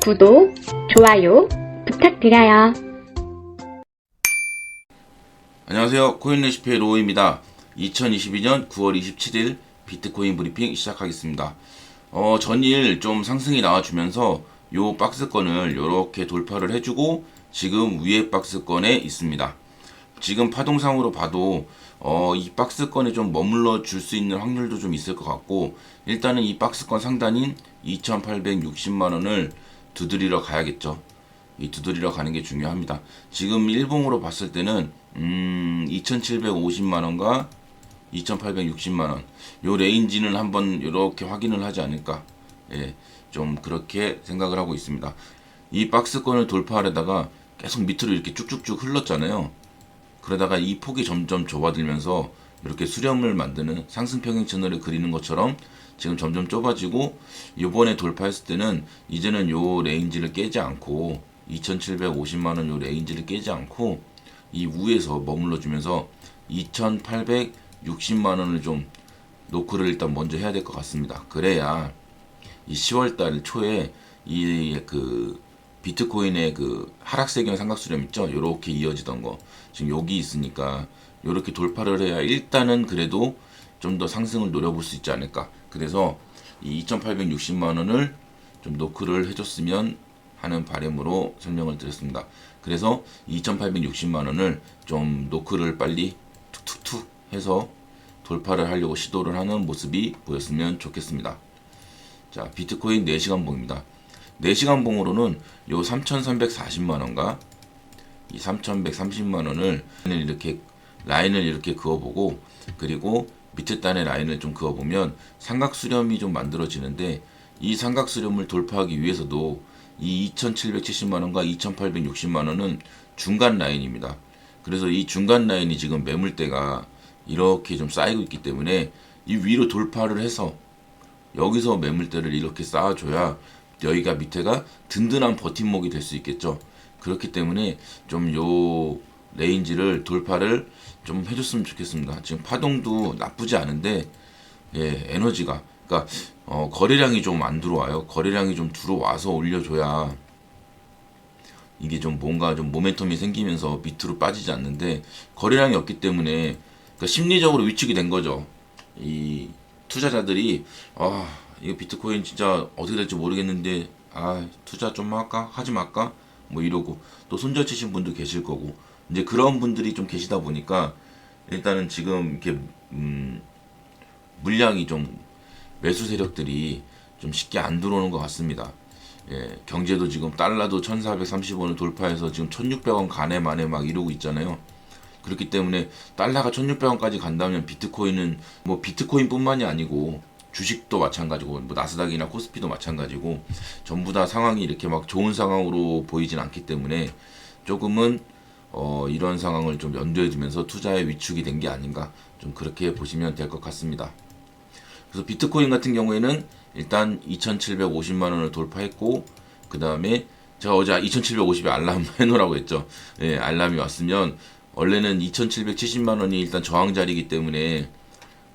구독, 좋아요 부탁드려요. 안녕하세요. 코인레시피의 로우입니다. 2022년 9월 27일 비트코인 브리핑 시작하겠습니다. 전일 좀 상승이 나와주면서 요 박스권을 이렇게 돌파를 해주고 지금 위에 박스권에 있습니다. 지금 파동상으로 봐도 이 박스권에 좀 머물러 줄 수 있는 확률도 좀 있을 것 같고, 일단은 이 박스권 상단인 2860만원을 두드리러 가야겠죠. 이 두드리러 가는 게 중요합니다. 지금 일봉으로 봤을 때는 2750만원과 2860만원 요 레인지는 한번 이렇게 확인을 하지 않을까, 좀 그렇게 생각을 하고 있습니다. 이 박스권을 돌파하려다가 계속 밑으로 이렇게 쭉쭉쭉 흘렀잖아요. 그러다가 이 폭이 점점 좁아들면서 이렇게 수렴을 만드는 상승평행천을 그리는 것처럼 지금 점점 좁아지고, 요번에 돌파했을 때는 이제는 요 레인지를 깨지 않고 2750만원 요 레인지를 깨지 않고 이 위에서 머물러 주면서 2860만원을 좀 노크를 일단 먼저 해야 될 것 같습니다. 그래야 이 10월달 초에 이 비트코인의 그 하락세경 삼각수렴 있죠? 요렇게 이어지던 거 지금 여기 있으니까 요렇게 돌파를 해야 일단은 그래도 좀 더 상승을 노려볼 수 있지 않을까. 그래서 이 2860만원을 좀 노크를 해줬으면 하는 바람으로 설명을 드렸습니다. 그래서 2860만원을 좀 노크를 빨리 툭툭툭 해서 돌파를 하려고 시도를 하는 모습이 보였으면 좋겠습니다. 자, 비트코인 4시간 봉입니다. 4시간 봉으로는 요 3340만원과 이 3130만원을 이렇게 라인을 이렇게 그어보고, 그리고 밑에 단의 라인을 좀 그어보면 삼각수렴이 좀 만들어지는데, 이 삼각수렴을 돌파하기 위해서도 이 2770만원과 2860만원은 중간 라인입니다. 그래서 이 중간 라인이 지금 매물대가 이렇게 좀 쌓이고 있기 때문에 이 위로 돌파를 해서 여기서 매물대를 이렇게 쌓아줘야 여기가 밑에가 든든한 버팀목이 될 수 있겠죠. 그렇기 때문에 좀 요 레인지를 돌파를 좀 해줬으면 좋겠습니다. 지금 파동도 나쁘지 않은데, 에너지가, 그러니까 거래량이 좀 안 들어와요. 거래량이 좀 들어와서 올려줘야 이게 좀 뭔가 좀 모멘텀이 생기면서 밑으로 빠지지 않는데, 거래량이 없기 때문에 그러니까 심리적으로 위축이 된 거죠. 이 투자자들이 이거 비트코인 진짜 어떻게 될지 모르겠는데 투자 좀 할까? 하지 말까? 뭐 이러고 또 손절 치신 분도 계실 거고, 이제 그런 분들이 좀 계시다 보니까 일단은 지금 이렇게 물량이 좀 매수 세력들이 좀 쉽게 안 들어오는 것 같습니다. 경제도 지금 달러도 1430원을 돌파해서 지금 1600원 가네 마네 막 이러고 있잖아요. 그렇기 때문에 달러가 1600원까지 간다면 비트코인은 뭐 비트코인뿐만이 아니고 주식도 마찬가지고 뭐 나스닥이나 코스피도 마찬가지고 전부 다 상황이 이렇게 막 좋은 상황으로 보이진 않기 때문에 조금은 이런 상황을 좀 염두에 두면서 투자에 위축이 된 게 아닌가, 좀 그렇게 보시면 될 것 같습니다. 그래서 비트코인 같은 경우에는 일단 2750만원을 돌파했고, 그 다음에 제가 어제 2750에 알람 해놓으라고 했죠. 알람이 왔으면 원래는 2770만원이 일단 저항 자리이기 때문에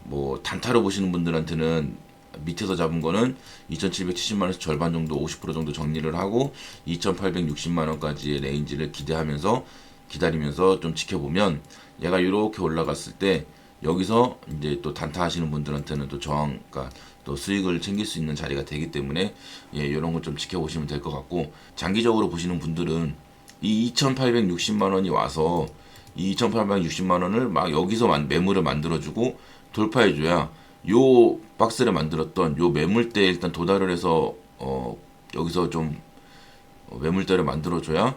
뭐 단타로 보시는 분들한테는 밑에서 잡은 거는 2770만원에서 절반 정도 50% 정도 정리를 하고 2860만원까지의 레인지를 기다리면서 좀 지켜보면 얘가 이렇게 올라갔을 때 여기서 이제 또 단타 하시는 분들한테는 또 저항, 그러니까 또 수익을 챙길 수 있는 자리가 되기 때문에 이런 거 좀 지켜보시면 될 것 같고, 장기적으로 보시는 분들은 이 2860만원이 와서 이 2860만원을 막 여기서 매물을 만들어주고 돌파해줘야 요 박스를 만들었던 요 매물대에 일단 도달을 해서 여기서 좀 매물대를 만들어줘야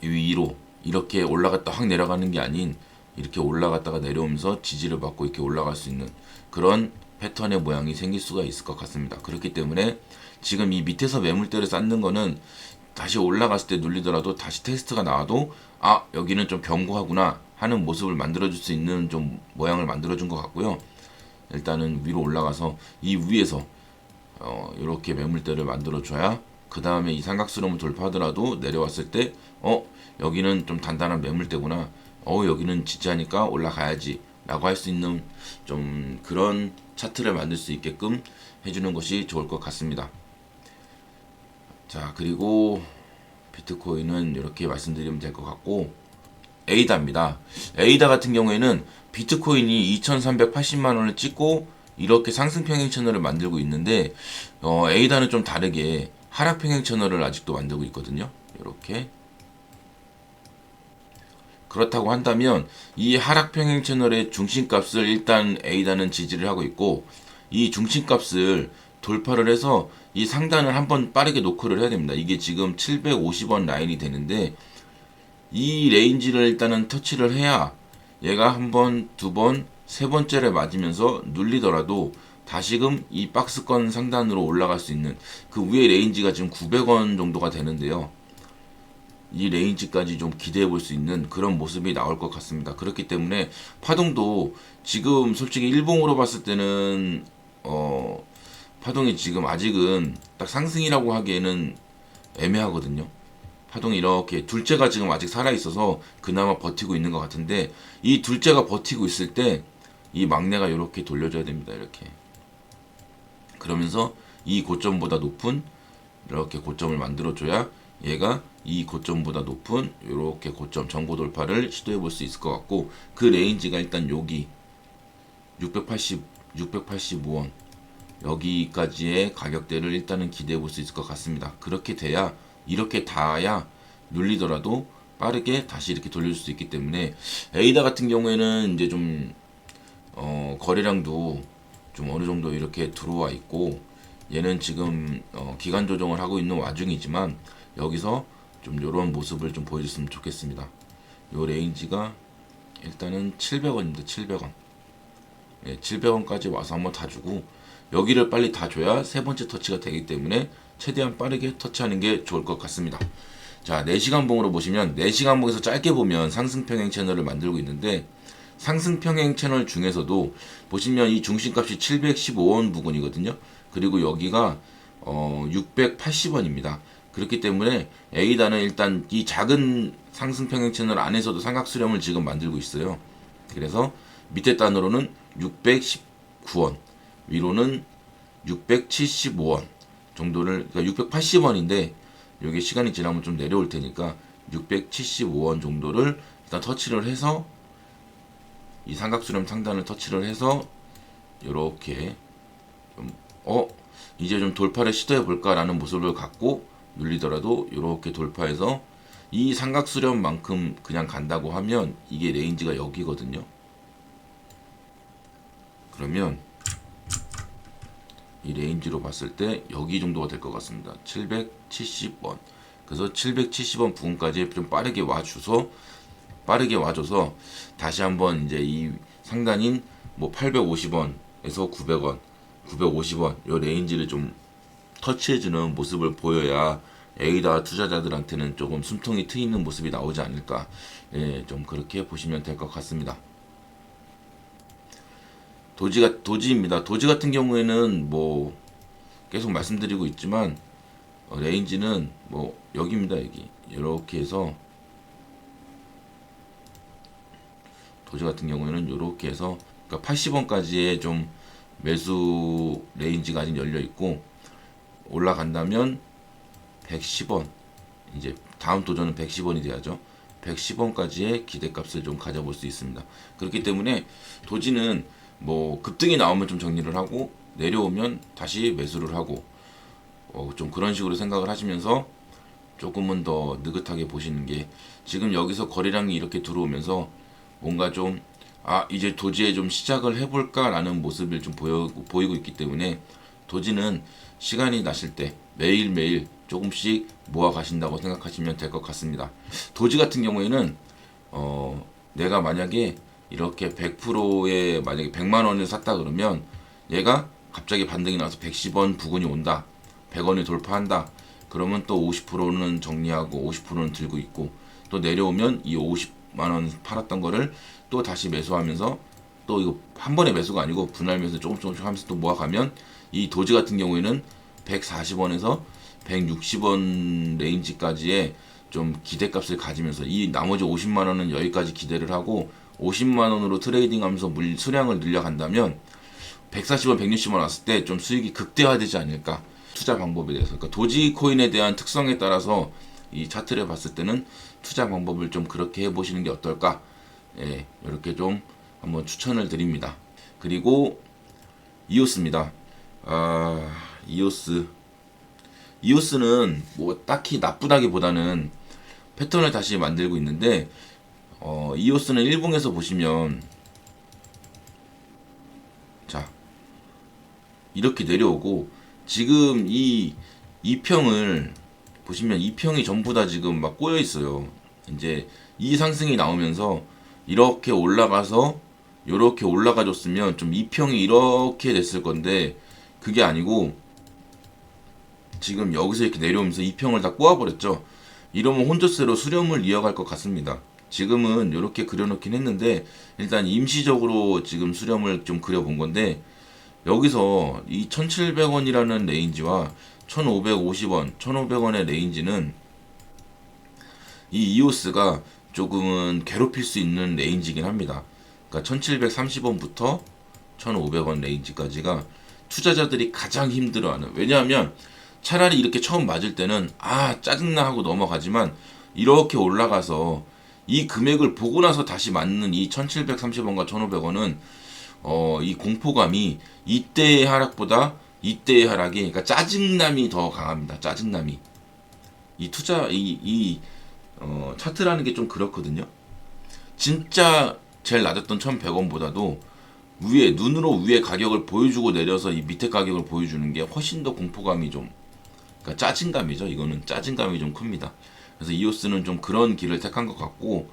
이 위로 이렇게 올라갔다 확 내려가는 게 아닌 이렇게 올라갔다가 내려오면서 지지를 받고 이렇게 올라갈 수 있는 그런 패턴의 모양이 생길 수가 있을 것 같습니다. 그렇기 때문에 지금 이 밑에서 매물대를 쌓는 거는 다시 올라갔을 때 눌리더라도 다시 테스트가 나와도 여기는 좀 견고하구나 하는 모습을 만들어줄 수 있는 좀 모양을 만들어준 것 같고요. 일단은 위로 올라가서 이 위에서 이렇게 매물대를 만들어줘야 그 다음에 이 삼각수렴을 돌파하더라도 내려왔을 때 여기는 좀 단단한 매물대구나, 여기는 지지하니까 올라가야지 라고 할 수 있는 좀 그런 차트를 만들 수 있게끔 해주는 것이 좋을 것 같습니다. 자, 그리고 비트코인은 이렇게 말씀드리면 될 것 같고, 에이다입니다. 에이다 같은 경우에는 비트코인이 2,380만 원을 찍고 이렇게 상승 평행 채널을 만들고 있는데, 에이다는 좀 다르게 하락 평행 채널을 아직도 만들고 있거든요. 이렇게. 그렇다고 한다면 이 하락 평행 채널의 중심값을 일단 에이다는 지지를 하고 있고, 이 중심값을 돌파를 해서 이 상단을 한번 빠르게 노크를 해야 됩니다. 이게 지금 750원 라인이 되는데, 이 레인지를 일단은 터치를 해야 얘가 한 번, 두 번, 세 번째를 맞으면서 눌리더라도 다시금 이 박스권 상단으로 올라갈 수 있는 그 위에 레인지가 지금 900원 정도가 되는데요. 이 레인지까지 좀 기대해 볼 수 있는 그런 모습이 나올 것 같습니다. 그렇기 때문에 파동도 지금 솔직히 일봉으로 봤을 때는 파동이 지금 아직은 딱 상승이라고 하기에는 애매하거든요. 파동이 이렇게 둘째가 지금 아직 살아있어서 그나마 버티고 있는 것 같은데, 이 둘째가 버티고 있을 때 이 막내가 이렇게 돌려줘야 됩니다. 이렇게 그러면서 이 고점보다 높은 이렇게 고점을 만들어줘야 얘가 이 고점보다 높은 이렇게 고점 전고 돌파를 시도해 볼 수 있을 것 같고, 그 레인지가 일단 여기 685원 여기까지의 가격대를 일단은 기대해 볼 수 있을 것 같습니다. 그렇게 돼야, 이렇게 닿아야 눌리더라도 빠르게 다시 이렇게 돌릴 수 있기 때문에, 에이다 같은 경우에는 이제 좀 거래량도 좀 어느 정도 이렇게 들어와 있고, 얘는 지금 기간 조정을 하고 있는 와중이지만 여기서 좀 이런 모습을 좀 보여줬으면 좋겠습니다. 요 레인지가 일단은 700원입니다. 700원. 예, 700원까지 와서 한번 다 주고, 여기를 빨리 다 줘야 세 번째 터치가 되기 때문에 최대한 빠르게 터치하는 게 좋을 것 같습니다. 자, 4시간 봉으로 보시면 4시간 봉에서 짧게 보면 상승 평행 채널을 만들고 있는데, 상승 평행 채널 중에서도 보시면 이 중심값이 715원 부근이거든요. 그리고 여기가 680원입니다. 그렇기 때문에 에이다는 일단 이 작은 상승 평행 채널 안에서도 삼각수렴을 지금 만들고 있어요. 그래서 밑에 단으로는 619원, 위로는 675원 정도를, 그러니까 680원인데 여기 시간이 지나면 좀 내려올 테니까 675원 정도를 일단 터치를 해서, 이 삼각수렴 상단을 터치를 해서 이렇게 좀 이제 좀 돌파를 시도해 볼까라는 모습을 갖고, 눌리더라도 이렇게 돌파해서 이 삼각수렴만큼 그냥 간다고 하면 이게 레인지가 여기거든요. 그러면 이 레인지로 봤을 때 여기 정도가 될 것 같습니다. 770원. 그래서 770원 부근까지 좀 빠르게 와줘서 다시 한번 이제 이 상단인 뭐 850원에서 900원, 950원 요 레인지를 좀 터치해주는 모습을 보여야 에이다 투자자들한테는 조금 숨통이 트이는 모습이 나오지 않을까. 예, 좀 그렇게 보시면 될 것 같습니다. 도지입니다. 도지 같은 경우에는 뭐 계속 말씀드리고 있지만 레인지는 뭐 여기입니다. 여기 이렇게 해서, 도지 같은 경우에는 이렇게 해서, 그러니까 80원까지의 좀 매수 레인지가 아직 열려 있고, 올라간다면 110원, 이제 다음 도전은 110원이 돼야죠. 110원까지의 기대값을 좀 가져볼 수 있습니다. 그렇기 때문에 도지는 뭐 급등이 나오면 좀 정리를 하고, 내려오면 다시 매수를 하고, 좀 그런 식으로 생각을 하시면서 조금은 더 느긋하게 보시는 게, 지금 여기서 거래량이 이렇게 들어오면서 뭔가 좀 이제 도지에 좀 시작을 해볼까라는 모습을 좀 보이고 있기 때문에, 도지는 시간이 나실 때 매일매일 조금씩 모아 가신다고 생각하시면 될 것 같습니다. 도지 같은 경우에는 내가 만약에 이렇게 100%에 만약에 100만 원을 샀다 그러면, 얘가 갑자기 반등이 나와서 110원 부근이 온다, 100원을 돌파한다, 그러면 또 50%는 정리하고 50%는 들고 있고, 또 내려오면 이 50만 원 팔았던 거를 또 다시 매수하면서, 또 이거 한 번에 매수가 아니고 분할 매수 조금씩 하면서 또 모아가면, 이 도지 같은 경우에는 140원에서 160원 레인지까지의 좀 기대값을 가지면서, 이 나머지 50만 원은 여기까지 기대를 하고 50만 원으로 트레이딩하면서 수량을 늘려간다면 140원, 160원 왔을 때 좀 수익이 극대화되지 않을까. 투자 방법에 대해서. 그러니까 도지코인에 대한 특성에 따라서 이 차트를 봤을 때는 투자 방법을 좀 그렇게 해보시는 게 어떨까? 예, 이렇게 좀 한번 추천을 드립니다. 그리고 이오스입니다. 이오스는 뭐 딱히 나쁘다기보다는 패턴을 다시 만들고 있는데, 이오스는 일봉에서 보시면, 자, 이렇게 내려오고, 지금 이 2평을 보시면 2평이 전부 다 지금 막 꼬여 있어요. 이제 이 상승이 나오면서 이렇게 올라가서 이렇게 올라가 줬으면 좀 2평이 이렇게 됐을 건데, 그게 아니고 지금 여기서 이렇게 내려오면서 2평을 다 꼬아버렸죠. 이러면 혼조세로 수렴을 이어갈 것 같습니다. 지금은 이렇게 그려놓긴 했는데, 일단 임시적으로 지금 수렴을 좀 그려본 건데, 여기서 이 1700원이라는 레인지와 1550원, 1500원의 레인지는 이 이오스가 조금은 괴롭힐 수 있는 레인지긴 합니다. 그러니까 1730원부터 1500원 레인지까지가 투자자들이 가장 힘들어하는, 왜냐하면 차라리 이렇게 처음 맞을 때는 짜증나 하고 넘어가지만, 이렇게 올라가서 이 금액을 보고 나서 다시 맞는 이 1730원과 1500원은 이 공포감이 이때의 하락보다 이때의 하락이, 그러니까 짜증남이 더 강합니다. 짜증남이. 이 투자 차트라는 게 좀 그렇거든요. 진짜 제일 낮았던 1100원보다도 눈으로 위에 가격을 보여주고 내려서 이 밑에 가격을 보여주는 게 훨씬 더 공포감이 좀, 그러니까 짜증감이죠. 이거는 짜증감이 좀 큽니다. 그래서 이오스는 좀 그런 길을 택한 것 같고,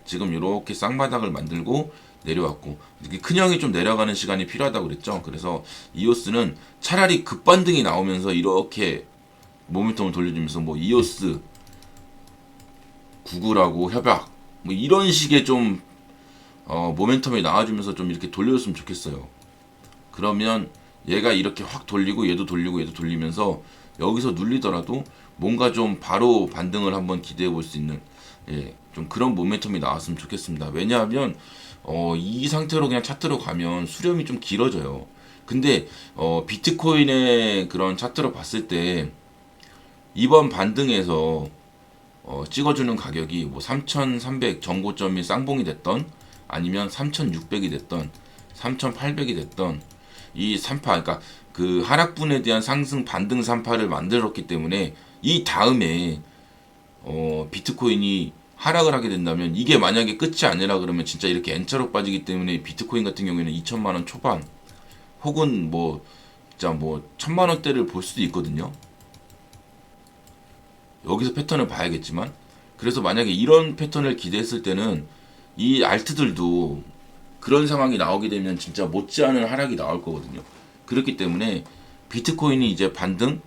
지금 이렇게 쌍바닥을 만들고 내려왔고, 큰형이 좀 내려가는 시간이 필요하다고 그랬죠. 그래서 이오스는 차라리 급반등이 나오면서 이렇게 모멘텀을 돌려주면서 뭐 이오스 구글하고 협약 뭐 이런 식의 좀 모멘텀이 나와주면서 좀 이렇게 돌려줬으면 좋겠어요. 그러면 얘가 이렇게 확 돌리고 얘도 돌리고 얘도 돌리면서 여기서 눌리더라도 뭔가 좀 바로 반등을 한번 기대해 볼 수 있는, 좀 그런 모멘텀이 나왔으면 좋겠습니다. 왜냐하면 이 상태로 그냥 차트로 가면 수렴이 좀 길어져요. 근데 비트코인의 그런 차트로 봤을 때 이번 반등에서 찍어주는 가격이 뭐 3,300 전고점이 쌍봉이 됐던, 아니면 3,600이 됐던, 3,800이 됐던 이 3파, 그러니까 그 하락분에 대한 상승 반등 3파를 만들었기 때문에, 이 다음에 비트코인이 하락을 하게 된다면, 이게 만약에 끝이 아니라 그러면 진짜 이렇게 N자로 빠지기 때문에 비트코인 같은 경우에는 2천만 원 초반 혹은 뭐 진짜 뭐 1,000만 원대를 볼 수도 있거든요. 여기서 패턴을 봐야겠지만, 그래서 만약에 이런 패턴을 기대했을 때는 이 알트들도 그런 상황이 나오게 되면 진짜 못지않은 하락이 나올 거거든요. 그렇기 때문에 비트코인이 이제 반등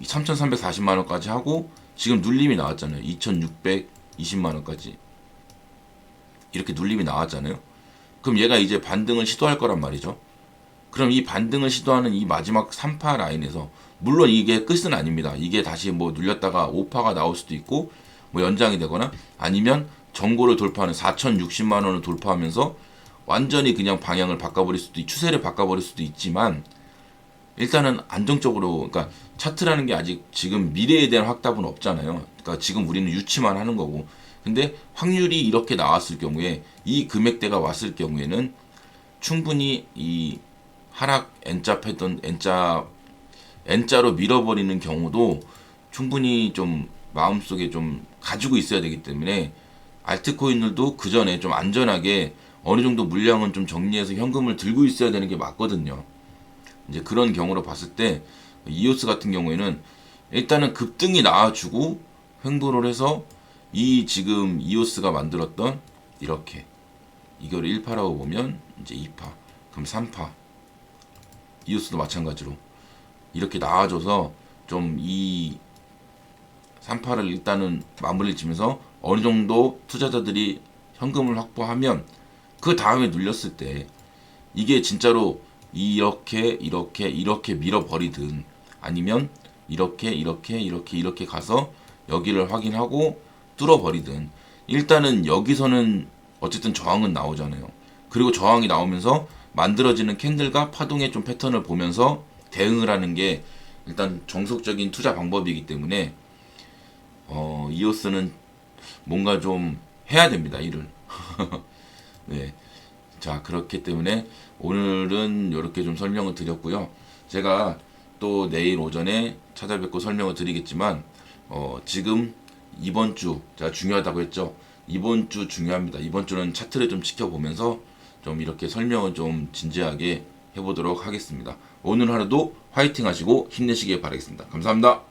3,340만 원까지 하고, 지금 눌림이 나왔잖아요. 2,620만 원까지 이렇게 눌림이 나왔잖아요. 그럼 얘가 이제 반등을 시도할 거란 말이죠. 그럼 이 반등을 시도하는 이 마지막 3파 라인에서, 물론 이게 끝은 아닙니다. 이게 다시 뭐 눌렸다가 5파가 나올 수도 있고, 뭐 연장이 되거나, 아니면 정고를 돌파하는 4,060만 원을 돌파하면서 완전히 그냥 방향을 바꿔버릴 수도, 추세를 바꿔버릴 수도 있지만, 일단은 안정적으로, 그러니까 차트라는 게 아직 지금 미래에 대한 확답은 없잖아요. 그러니까 지금 우리는 유치만 하는 거고, 근데 확률이 이렇게 나왔을 경우에, 이 금액대가 왔을 경우에는 충분히 이 하락 N자 패턴, N자로 밀어버리는 경우도 충분히 좀 마음속에 좀 가지고 있어야 되기 때문에, 알트코인들도 그 전에 좀 안전하게 어느 정도 물량은 좀 정리해서 현금을 들고 있어야 되는 게 맞거든요. 이제 그런 경우로 봤을 때 이오스 같은 경우에는 일단은 급등이 나와주고 횡보를 해서, 이 지금 이오스가 만들었던 이렇게 이걸 1파라고 보면 이제 2파, 그럼 3파, 이오스도 마찬가지로 이렇게 나와줘서 좀 이 3파를 일단은 마무리를 지면서 어느 정도 투자자들이 현금을 확보하면, 그 다음에 눌렸을 때 이게 진짜로 이렇게 밀어버리든, 아니면 이렇게 가서 여기를 확인하고 뚫어버리든, 일단은 여기서는 어쨌든 저항은 나오잖아요. 그리고 저항이 나오면서 만들어지는 캔들과 파동의 좀 패턴을 보면서 대응을 하는 게 일단 정석적인 투자 방법이기 때문에 이오스는 뭔가 좀 해야 됩니다, 일을. 네. 자, 그렇기 때문에 오늘은 이렇게 좀 설명을 드렸고요. 제가 또 내일 오전에 찾아뵙고 설명을 드리겠지만, 지금 이번 주, 제가 중요하다고 했죠. 이번 주 중요합니다. 이번 주는 차트를 좀 지켜보면서 좀 이렇게 설명을 좀 진지하게 해보도록 하겠습니다. 오늘 하루도 화이팅 하시고 힘내시길 바라겠습니다. 감사합니다.